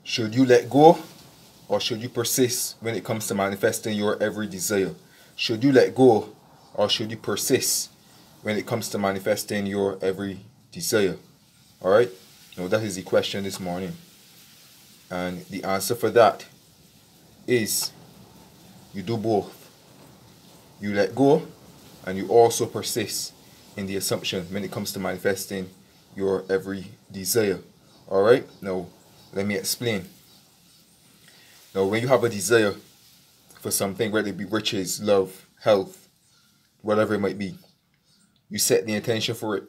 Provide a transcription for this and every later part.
Should you let go or should you persist when it comes to manifesting your every desire? Should you let go or should you persist when it comes to manifesting your every desire? Alright? Now that is the question this morning. And the answer for that is you do both. You let go and you also persist in the assumption when it comes to manifesting your every desire. Alright? Now let me explain. Now when you have a desire for something, whether it be riches, love, health, whatever it might be, you set the intention for it,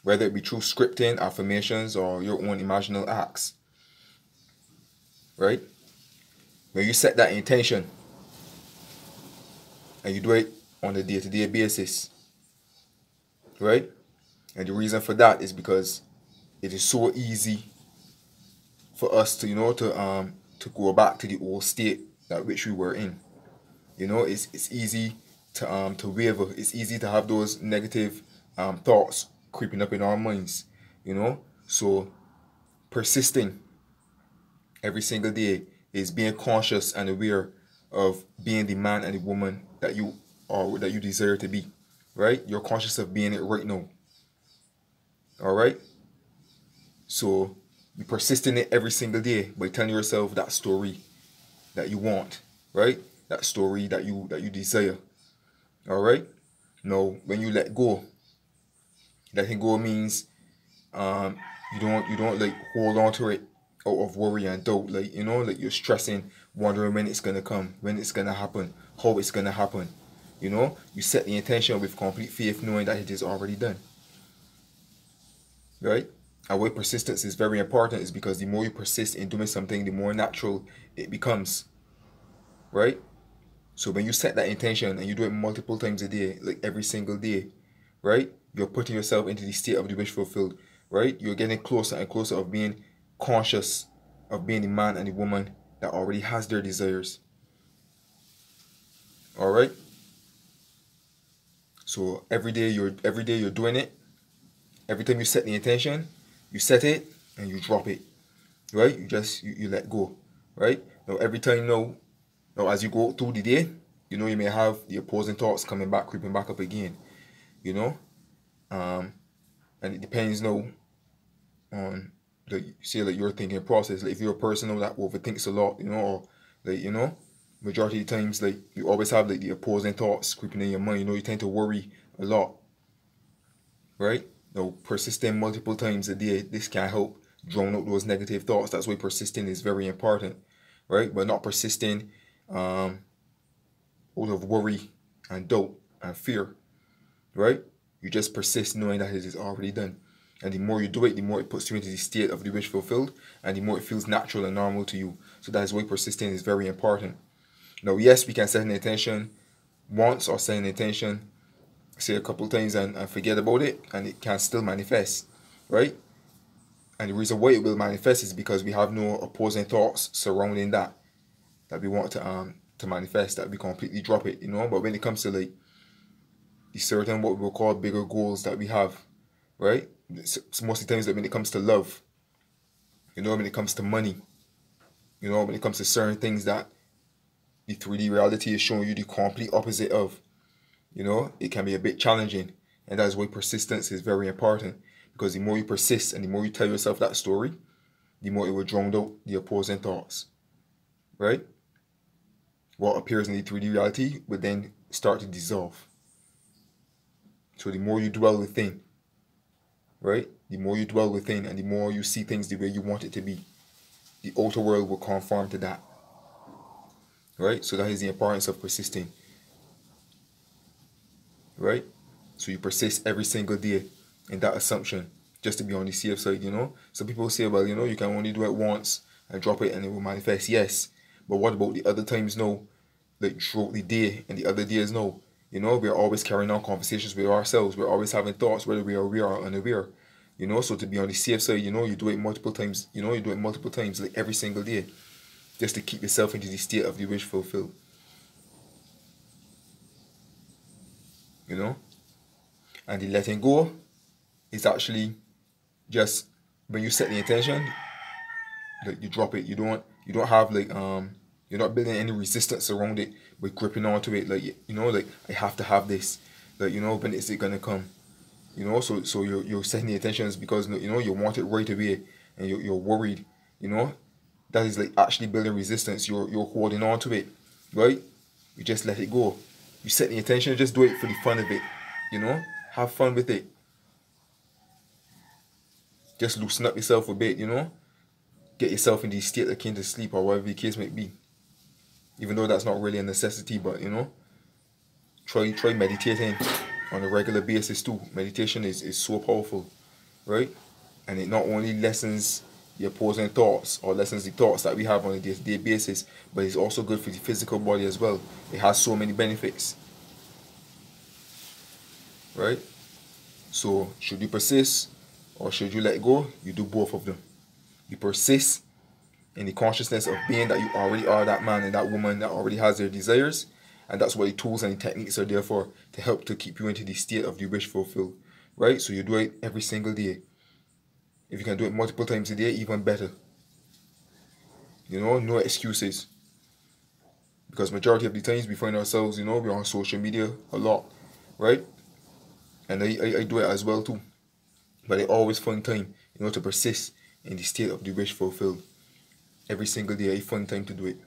whether it be through scripting, affirmations, or your own imaginal acts. Right? When you set that intention and you do it on a day-to-day basis, right? And the reason for that is because it is so easy for us to, to go back to the old state that which we were in. It's easy to waver. It's easy to have those negative thoughts creeping up in our minds. So persisting every single day is being conscious and aware of being the man and the woman that you are, that you desire to be. Right? You're conscious of being it right now. Alright? So you persist in it every single day by telling yourself that story that you want. Right? That story that you desire. Alright? Now when you let go, letting go means you don't like hold on to it out of worry and doubt, like you're stressing, wondering when it's gonna come, when it's gonna happen, how it's gonna happen. You set the intention with complete faith, knowing that it is already done. Right? And why persistence is very important is because the more you persist in doing something, the more natural it becomes. Right? So when you set that intention and you do it multiple times a day, like every single day, right? You're putting yourself into the state of the wish fulfilled, right? You're getting closer and closer of being conscious of being the man and the woman that already has their desires. Alright? So every day you're doing it. Every time you set the intention, you set it and you drop it. Right? You let go. Right? Now every time now as you go through the day, you may have the opposing thoughts coming back, creeping back up again. And it depends now on your thinking process. Like if you're a person that overthinks a lot, or majority of the times you always have the opposing thoughts creeping in your mind. You tend to worry a lot. Right? Now persisting multiple times a day, this can help drown out those negative thoughts. That's why persisting is very important. Right? But not persisting out of worry and doubt and fear. Right? You just persist knowing that it is already done. And the more you do it, the more it puts you into the state of the wish fulfilled, and the more it feels natural and normal to you. So that is why persisting is very important. Now, yes, we can set an intention once or set an intention, say a couple times and forget about it, and it can still manifest, right? And the reason why it will manifest is because we have no opposing thoughts surrounding that we want to manifest, that we completely drop it, But when it comes to the certain what we will call bigger goals that we have, right? It's most of the times that when it comes to love, when it comes to money, when it comes to certain things that the 3D reality is showing you the complete opposite of, it can be a bit challenging. And that is why persistence is very important, because the more you persist and the more you tell yourself that story, the more it will drown out the opposing thoughts, right? What appears in the 3D reality will then start to dissolve. So the more you dwell within, right? The more you dwell within and the more you see things the way you want it to be, the outer world will conform to that. Right? So that is the importance of persisting. Right? So you persist every single day in that assumption, just to be on the safe side, Some people say, well, you can only do it once and drop it and it will manifest. Yes. But what about the other times now? Like throughout the day and the other days now? We're always carrying on conversations with ourselves. We're always having thoughts, whether we are aware or unaware. So to be on the safe side, you do it multiple times. You do it multiple times, like every single day, just to keep yourself into the state of the wish fulfilled. And the letting go is actually just when you set the intention, like you drop it. You don't have like you're not building any resistance around it by gripping onto it. Like like I have to have this. Like when is it gonna come? So you're setting the intentions because you want it right away, and you're worried. You know that is like actually building resistance. You're holding on to it, right? You just let it go. You set the intention. Just do it for the fun of it. Have fun with it. Just loosen up yourself a bit. Get yourself in the state akin to sleep or whatever the case may be. Even though that's not really a necessity, but try meditating on a regular basis too. Meditation is so powerful, right? And it not only lessens the opposing thoughts or lessens the thoughts that we have on a day-to-day basis, but it's also good for the physical body as well. It has so many benefits, right? So should you persist or should you let go? You do both of them. You persist in the consciousness of being that you already are that man and that woman that already has their desires, and that's what the tools and the techniques are there for, to help to keep you into the state of the wish fulfilled, right? So you do it every single day. If you can do it multiple times a day, even better. No excuses. Because majority of the times we find ourselves, we're on social media a lot, right? And I do it as well too. But I always find time, to persist in the state of the wish fulfilled. Every single day I find time to do it.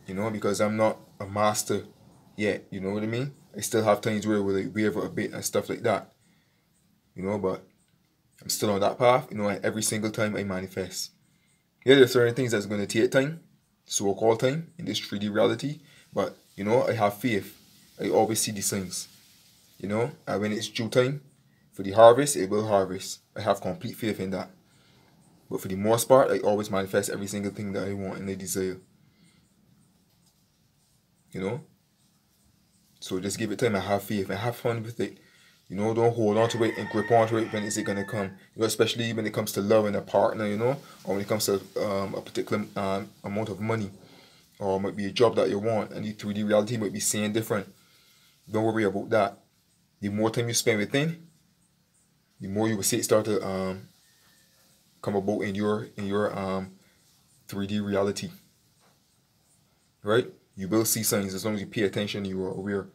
Because I'm not a master yet, you know what I mean? I still have times where I waver a bit and stuff like that. But I'm still on that path, and every single time I manifest. Yeah, there's certain things that's going to take time, so-called time, in this 3D reality, but, I have faith. I always see the signs, and when it's due time for the harvest, it will harvest. I have complete faith in that. But for the most part, I always manifest every single thing that I want and I desire. So just give it time and have faith and have fun with it. Don't hold on to it and grip onto it when is it gonna come. Especially when it comes to love and a partner, or when it comes to a particular amount of money, or it might be a job that you want, and the 3D reality might be saying different. Don't worry about that. The more time you spend within, the more you will see it start to come about in your 3D reality. Right? You will see signs as long as you pay attention. You are aware.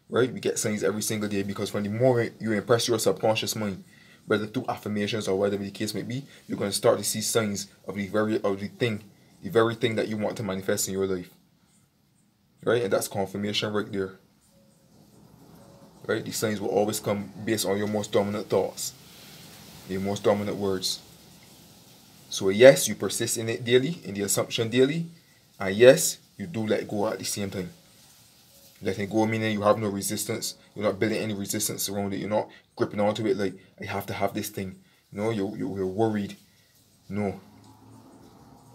Right? We get signs every single day because from the more you impress your subconscious mind, whether through affirmations or whatever the case may be, you're going to start to see signs of the very thing that you want to manifest in your life. Right? And that's confirmation right there. Right? These signs will always come based on your most dominant thoughts, your most dominant words. So yes, you persist in it daily, in the assumption daily, and yes, you do let go at the same time. Letting go meaning you have no resistance. You're not building any resistance around it. You're not gripping onto it like, I have to have this thing. You're worried. No.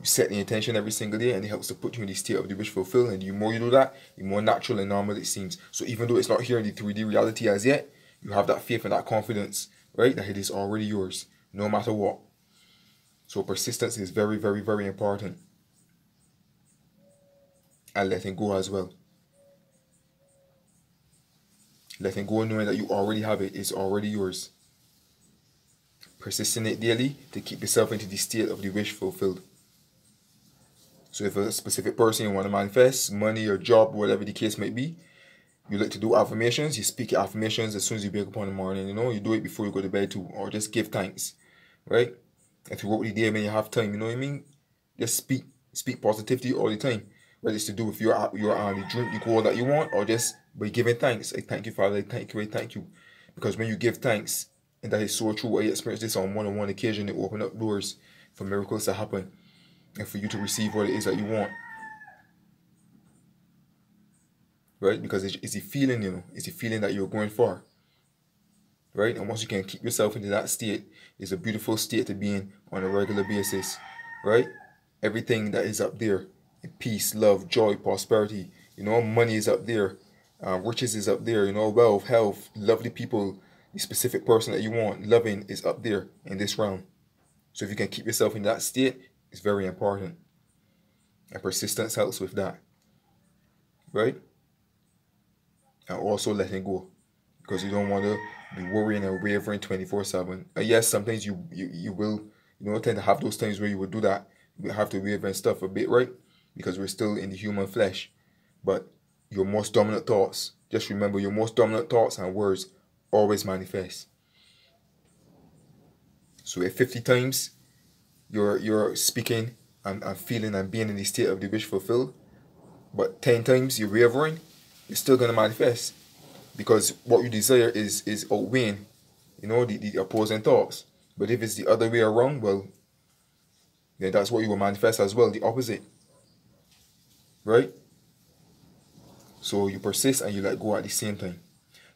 You set the intention every single day, and it helps to put you in the state of the wish fulfilled. And the more you do that, the more natural and normal it seems. So even though it's not here in the 3D reality as yet, you have that faith and that confidence, right? That it is already yours, no matter what. So persistence is very, very, very important. And letting go as well. Letting go knowing that you already have it is already yours. Persisting it daily to keep yourself into the state of the wish fulfilled. So if a specific person you want to manifest, money or job, whatever the case may be, you like to do affirmations, you speak your affirmations as soon as you wake up in the morning, you do it before you go to bed too, or just give thanks, right? And throughout the day when you have time, you know what I mean? Just speak positivity all the time. Whether it's to do with your the drink, the goal that you want, or just by giving thanks. I thank you, Father, I thank you. Because when you give thanks, and that is so true, I experienced this on one-on-one occasion, it opened up doors for miracles to happen and for you to receive what it is that you want. Right? Because it's a feeling, it's a feeling that you're going for. Right? And once you can keep yourself into that state, it's a beautiful state to be in on a regular basis. Right? Everything that is up there, peace, love, joy, prosperity, money is up there, riches is up there, wealth, health, lovely people, the specific person that you want, loving is up there in this realm. So if you can keep yourself in that state, it's very important. And persistence helps with that. Right? And also letting go. Because you don't want to be worrying and wavering 24/7. And yes, sometimes you will, tend to have those times where you will do that. we have to waver and stuff a bit, right? Because we're still in the human flesh. But your most dominant thoughts, just remember, your most dominant thoughts and words always manifest. So if 50 times you're speaking and feeling and being in the state of the wish fulfilled, but 10 times you're wavering, it's still gonna manifest. Because what you desire is outweighing, the opposing thoughts. But if it's the other way around, well, then that's what you will manifest as well, the opposite. Right? So you persist and you let go at the same time.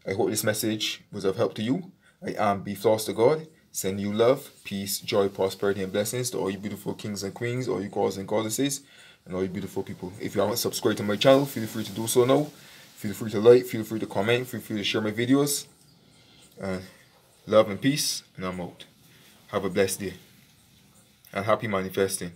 I hope this message was of help to you. I am Be Floss to God. Send you love, peace, joy, prosperity, and blessings to all you beautiful kings and queens, all you gods and goddesses, and all you beautiful people. If you haven't subscribed to my channel, feel free to do so now. Feel free to like, feel free to comment, feel free to share my videos. And love and peace, and I'm out. Have a blessed day. And happy manifesting.